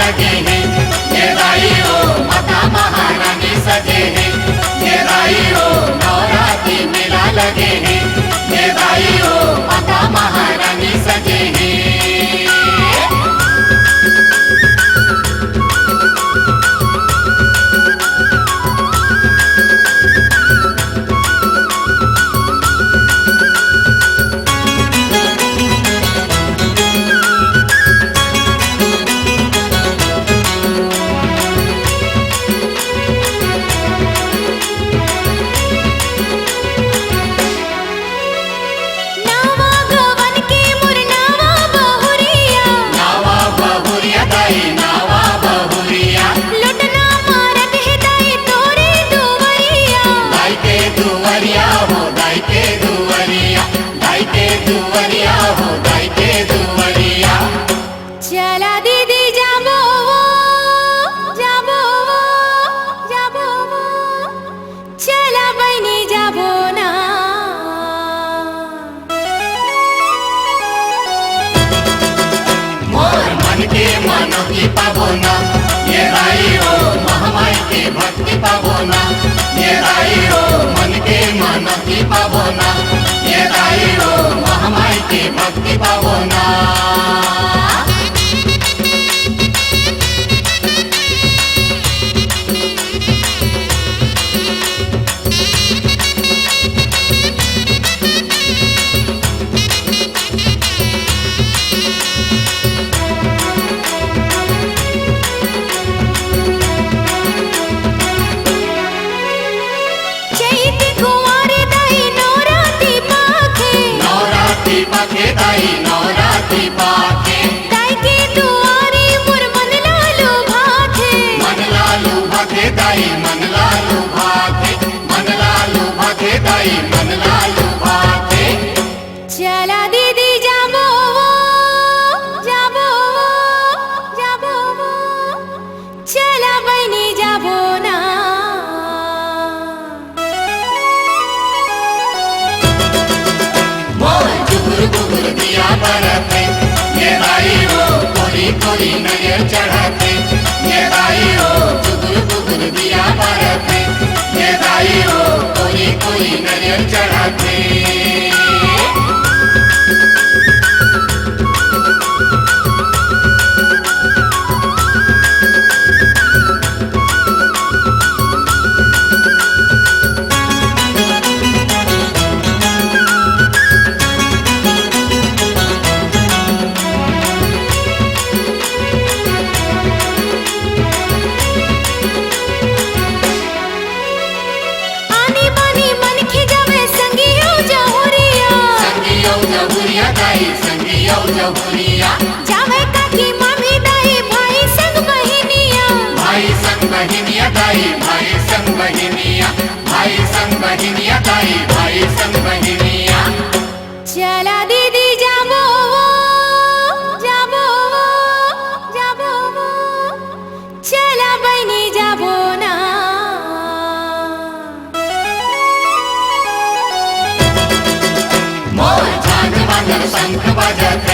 लगे हैं, ये दाई हो माता महारानी सजे हैं, ये दाई हो नवरात्रि मेला लगे हैं, ये दाई हो माता महारानी सजे हैं। चला दीदी जाबो जाबो जाबो, चला बहनी जाबो ना। मोर मन के मनो की पाबो ना, ये दाई हो महामाई की भक्ति पाबो ना, ये दाई हो मन के मनो की पाबो ना, ये दाई हो महामाई की भक्ति पाबो ना। पाखे दाई नवरात्रि पाखे, दाई के दुआरे मोर मन लालू भाथे, मन लालू भाथे दाई मन लालू भाथे, मन लालू भाथे दाई मन लालू भाथे। चला दीदी जाबो जाबो जाबो, चला बहनी जाबो ना। गुगुर दिया बरते, ये दाई हो कोरी कोरी नजर चढ़ाते, ये दाई हो गुगुर दिया बरते, ये दाई हो कोरी कोरी नजर चढ़ाते। जावे काकी मामी दाई भाई संग बहिनिया, भाई संग बहिनिया दाई भाई संग बहिनिया, भाई संग बहिनिया दाई भाई संग बहिनिया। चला दीदी जाबो जाबो जाबो, चला बहनी जाबो ना। मोर झांझ बांधर शंख बजत,